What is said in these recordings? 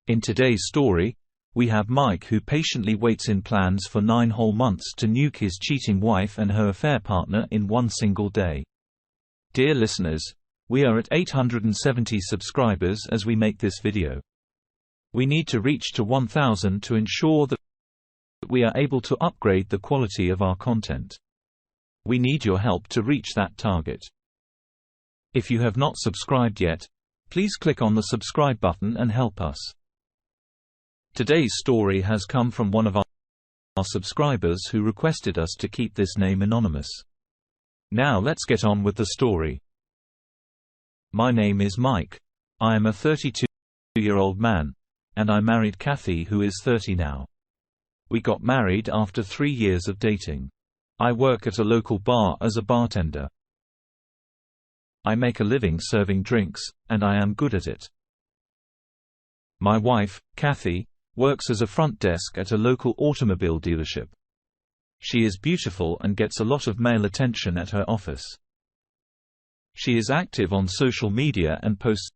In today's story, we have Mike who patiently waits in plans for 9 whole months to nuke his cheating wife and her affair partner in one single day. Dear listeners, we are at 870 subscribers as we make this video. We need to reach to 1,000 to ensure that we are able to upgrade the quality of our content. We need your help to reach that target. If you have not subscribed yet, please click on the subscribe button and help us. Today's story has come from one of our subscribers who requested us to keep this name anonymous. Now let's get on with the story. My name is Mike. I am a 32-year-old man, and I married Kathy, who is 30 now. We got married after 3 years of dating. I work at a local bar as a bartender. I make a living serving drinks, and I am good at it. My wife, Kathy, works as a front desk at a local automobile dealership. She is beautiful and gets a lot of male attention at her office. She is active on social media and posts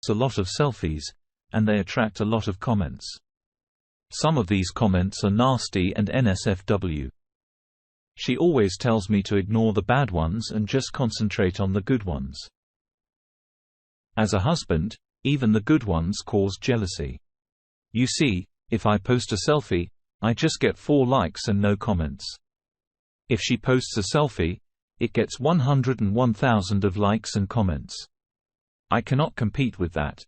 a lot of selfies, and they attract a lot of comments. Some of these comments are nasty and NSFW. She always tells me to ignore the bad ones and just concentrate on the good ones. As a husband, even the good ones cause jealousy. You see, if I post a selfie, I just get 4 likes and no comments. If she posts a selfie, it gets 101,000 of likes and comments. I cannot compete with that.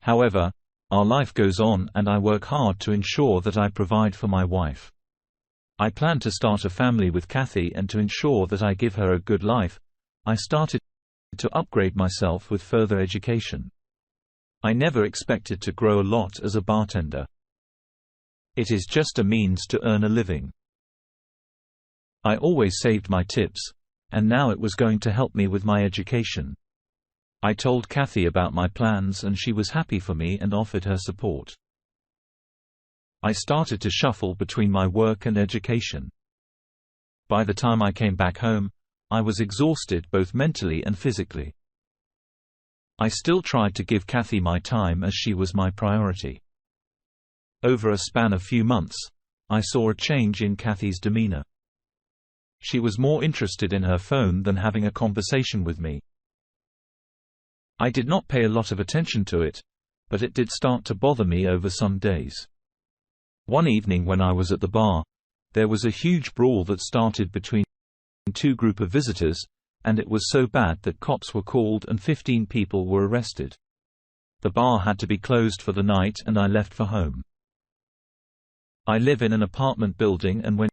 However, our life goes on and I work hard to ensure that I provide for my wife. I plan to start a family with Kathy, and to ensure that I give her a good life, I started to upgrade myself with further education. I never expected to grow a lot as a bartender. It is just a means to earn a living. I always saved my tips, and now it was going to help me with my education. I told Kathy about my plans and she was happy for me and offered her support. I started to shuffle between my work and education. By the time I came back home, I was exhausted both mentally and physically. I still tried to give Kathy my time as she was my priority. Over a span of few months, I saw a change in Kathy's demeanor. She was more interested in her phone than having a conversation with me. I did not pay a lot of attention to it, but it did start to bother me over some days. One evening when I was at the bar, there was a huge brawl that started between 2 groups of visitors, and it was so bad that cops were called and 15 people were arrested. The bar had to be closed for the night and I left for home. I live in an apartment building and went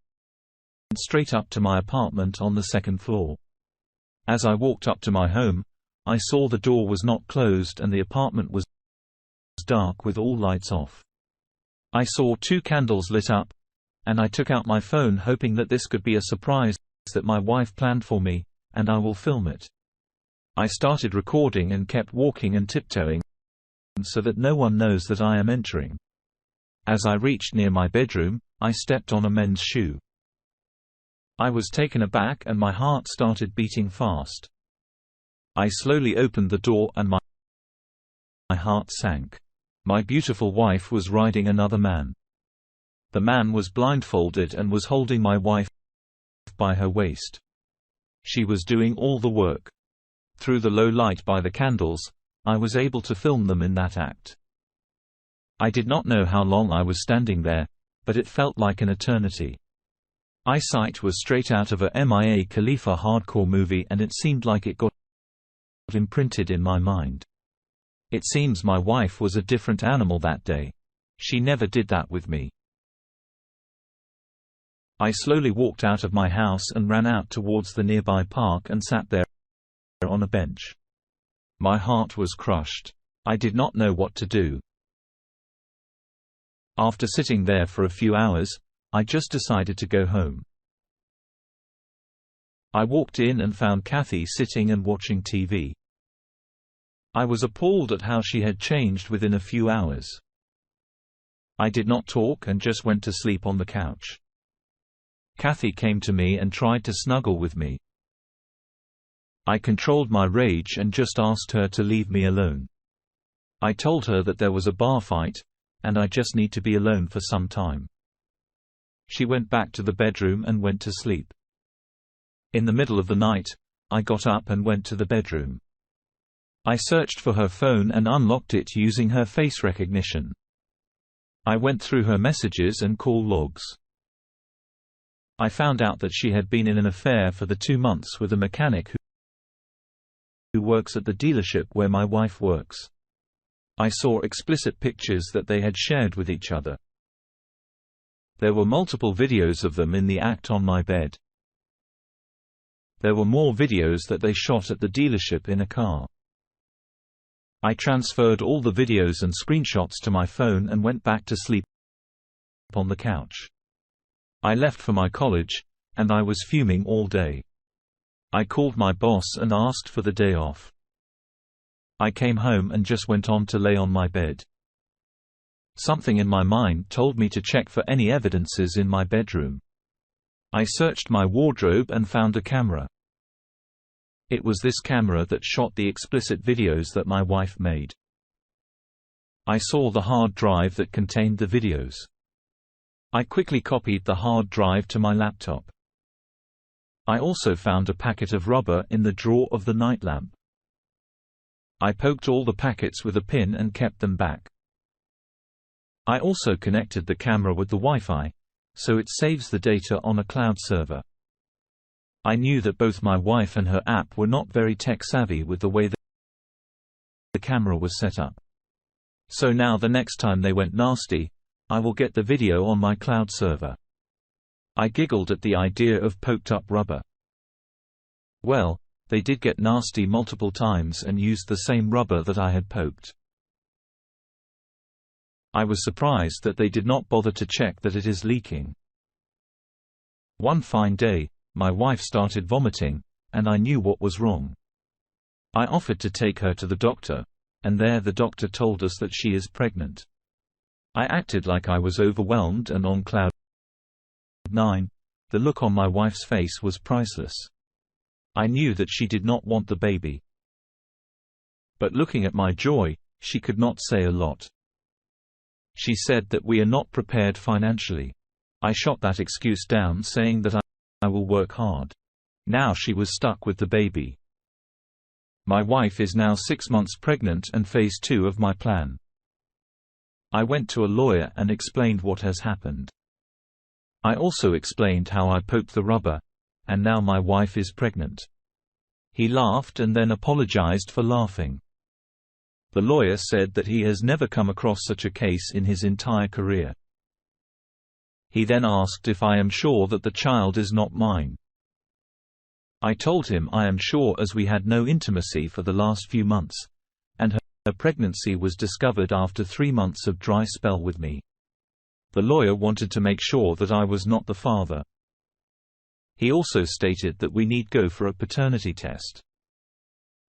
straight up to my apartment on the 2nd floor. As I walked up to my home, I saw the door was not closed and the apartment was dark with all lights off. I saw 2 candles lit up, and I took out my phone hoping that this could be a surprise that my wife planned for me, and I will film it. I started recording and kept walking and tiptoeing, so that no one knows that I am entering. As I reached near my bedroom, I stepped on a men's shoe. I was taken aback and my heart started beating fast. I slowly opened the door and my heart sank. My beautiful wife was riding another man. The man was blindfolded and was holding my wife by her waist. She was doing all the work. Through the low light by the candles, I was able to film them in that act. I did not know how long I was standing there, but it felt like an eternity. Eyesight was straight out of a Mia Khalifa hardcore movie and it seemed like it got imprinted in my mind. It seems my wife was a different animal that day. She never did that with me. I slowly walked out of my house and ran out towards the nearby park and sat there on a bench. My heart was crushed. I did not know what to do. After sitting there for a few hours, I just decided to go home. I walked in and found Kathy sitting and watching TV. I was appalled at how she had changed within a few hours. I did not talk and just went to sleep on the couch. Kathy came to me and tried to snuggle with me. I controlled my rage and just asked her to leave me alone. I told her that there was a bar fight, and I just need to be alone for some time. She went back to the bedroom and went to sleep. In the middle of the night, I got up and went to the bedroom. I searched for her phone and unlocked it using her face recognition. I went through her messages and call logs. I found out that she had been in an affair for the 2 months with a mechanic who works at the dealership where my wife works. I saw explicit pictures that they had shared with each other. There were multiple videos of them in the act on my bed. There were more videos that they shot at the dealership in a car. I transferred all the videos and screenshots to my phone and went back to sleep on the couch. I left for my college, and I was fuming all day. I called my boss and asked for the day off. I came home and just went on to lay on my bed. Something in my mind told me to check for any evidences in my bedroom. I searched my wardrobe and found a camera. It was this camera that shot the explicit videos that my wife made. I saw the hard drive that contained the videos. I quickly copied the hard drive to my laptop. I also found a packet of rubber in the drawer of the night lamp. I poked all the packets with a pin and kept them back. I also connected the camera with the Wi-Fi, so it saves the data on a cloud server. I knew that both my wife and her app were not very tech-savvy with the way the camera was set up. So now the next time they went nasty, I will get the video on my cloud server. I giggled at the idea of poked-up rubber. Well, they did get nasty multiple times and used the same rubber that I had poked. I was surprised that they did not bother to check that it is leaking. One fine day, my wife started vomiting, and I knew what was wrong. I offered to take her to the doctor, and there the doctor told us that she is pregnant. I acted like I was overwhelmed and on cloud 9. The look on my wife's face was priceless. I knew that she did not want the baby. But looking at my joy, she could not say a lot. She said that we are not prepared financially. I shot that excuse down, saying that I will work hard. Now she was stuck with the baby. My wife is now 6 months pregnant and phase 2 of my plan. I went to a lawyer and explained what has happened. I also explained how I poked the rubber, and now my wife is pregnant. He laughed and then apologized for laughing. The lawyer said that he has never come across such a case in his entire career. He then asked if I am sure that the child is not mine. I told him I am sure, as we had no intimacy for the last few months, and her pregnancy was discovered after 3 months of dry spell with me. The lawyer wanted to make sure that I was not the father. He also stated that we need go for a paternity test.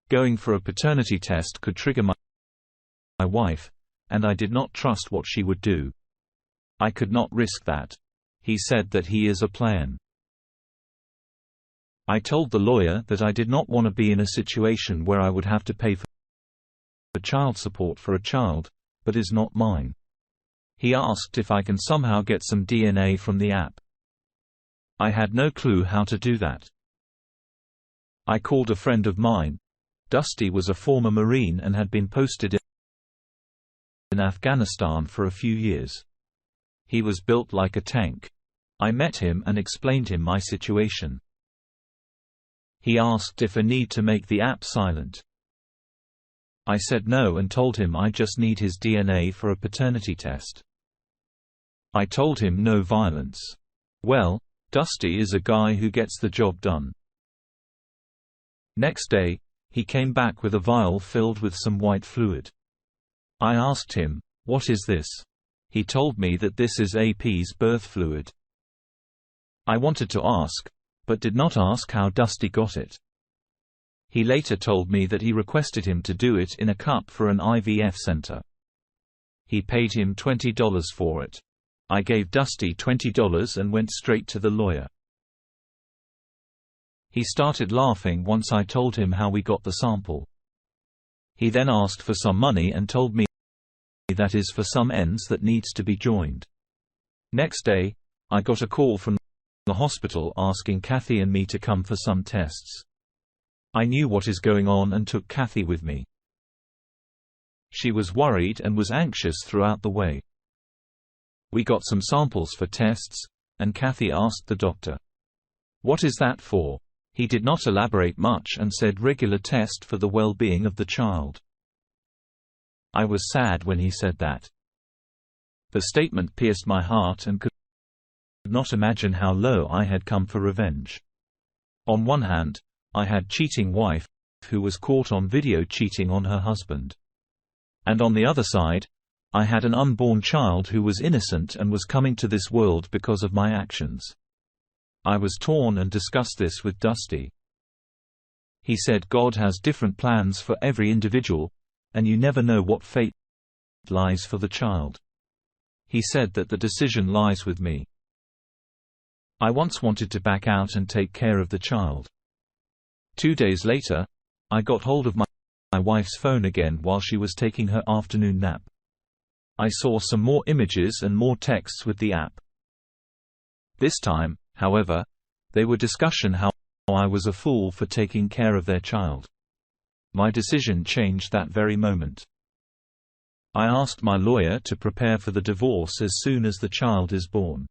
Going for a paternity test could trigger my wife, and I did not trust what she would do. I could not risk that. He said that he is a plan. I told the lawyer that I did not want to be in a situation where I would have to pay for child support for a child, but is not mine. He asked if I can somehow get some DNA from the app. I had no clue how to do that. I called a friend of mine. Dusty was a former Marine and had been posted in Afghanistan for a few years. He was built like a tank. I met him and explained him my situation. He asked if I need to make the app silent. I said no and told him I just need his DNA for a paternity test. I told him no violence. Well, Dusty is a guy who gets the job done. Next day, he came back with a vial filled with some white fluid. I asked him, "What is this?" He told me that this is AP's birth fluid. I wanted to ask, but did not ask how Dusty got it. He later told me that he requested him to do it in a cup for an IVF center. He paid him $20 for it. I gave Dusty $20 and went straight to the lawyer. He started laughing once I told him how we got the sample. He then asked for some money and told me that is for some ends that needs to be joined. Next day, I got a call from the hospital asking Kathy and me to come for some tests. I knew what is going on and took Kathy with me. She was worried and was anxious throughout the way. We got some samples for tests, and Kathy asked the doctor, "What is that for?" He did not elaborate much and said regular test for the well-being of the child. I was sad when he said that. The statement pierced my heart and could not imagine how low I had come for revenge. On one hand, I had cheating wife, who was caught on video cheating on her husband. And on the other side, I had an unborn child who was innocent and was coming to this world because of my actions. I was torn and discussed this with Dusty. He said God has different plans for every individual, and you never know what fate lies for the child. He said that the decision lies with me. I once wanted to back out and take care of the child. 2 days later, I got hold of my wife's phone again while she was taking her afternoon nap. I saw some more images and more texts with the app. This time, however, they were discussion how I was a fool for taking care of their child. My decision changed that very moment. I asked my lawyer to prepare for the divorce as soon as the child is born.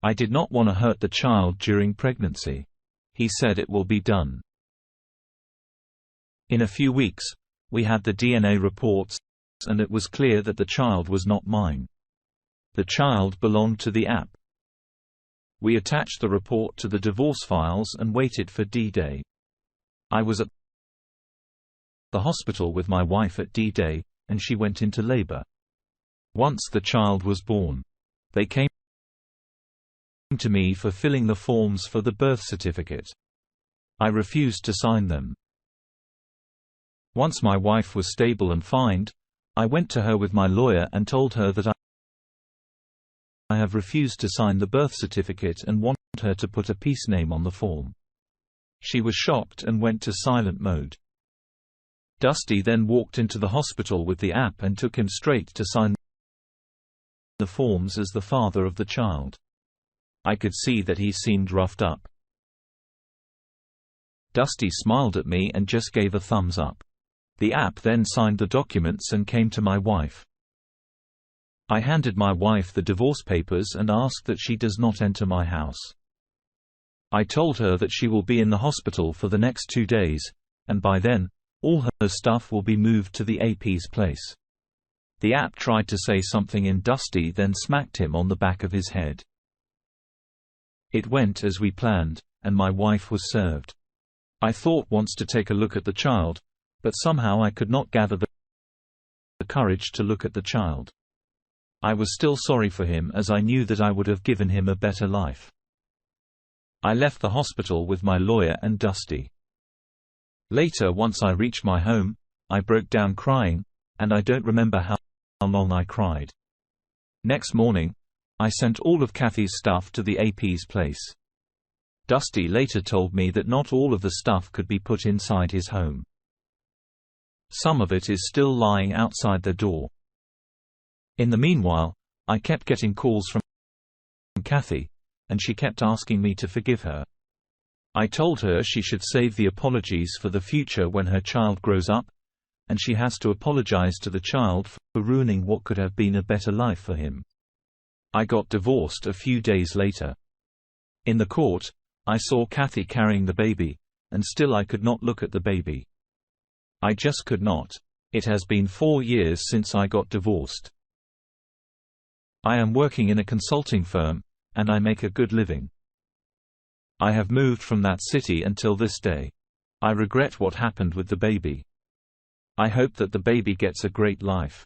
I did not want to hurt the child during pregnancy. He said it will be done. In a few weeks, we had the DNA reports, and it was clear that the child was not mine. The child belonged to the app. We attached the report to the divorce files and waited for D-Day. I was at the hospital with my wife at D-Day, and she went into labor. Once the child was born, they came to me for filling the forms for the birth certificate. I refused to sign them. Once my wife was stable and fine, I went to her with my lawyer and told her that I have refused to sign the birth certificate and want her to put a peace name on the form. She was shocked and went to silent mode. Dusty then walked into the hospital with the app and took him straight to sign the forms as the father of the child. I could see that he seemed roughed up. Dusty smiled at me and just gave a thumbs up. The app then signed the documents and came to my wife. I handed my wife the divorce papers and asked that she does not enter my house. I told her that she will be in the hospital for the next 2 days, and by then, all her stuff will be moved to the AP's place. The app tried to say something in Dusty, then smacked him on the back of his head. It went as we planned, and my wife was served. I thought once to take a look at the child, but somehow I could not gather the courage to look at the child. I was still sorry for him as I knew that I would have given him a better life. I left the hospital with my lawyer and Dusty. Later, once I reached my home, I broke down crying, and I don't remember how long I cried. Next morning, I sent all of Kathy's stuff to the AP's place. Dusty later told me that not all of the stuff could be put inside his home. Some of it is still lying outside their door. In the meanwhile, I kept getting calls from Kathy, and she kept asking me to forgive her. I told her she should save the apologies for the future when her child grows up, and she has to apologize to the child for ruining what could have been a better life for him. I got divorced a few days later. In the court, I saw Kathy carrying the baby, and still I could not look at the baby. I just could not. It has been 4 years since I got divorced. I am working in a consulting firm, and I make a good living. I have moved from that city until this day. I regret what happened with the baby. I hope that the baby gets a great life.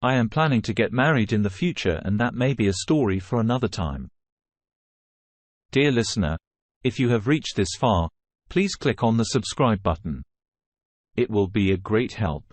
I am planning to get married in the future, and that may be a story for another time. Dear listener, if you have reached this far, please click on the subscribe button. It will be a great help.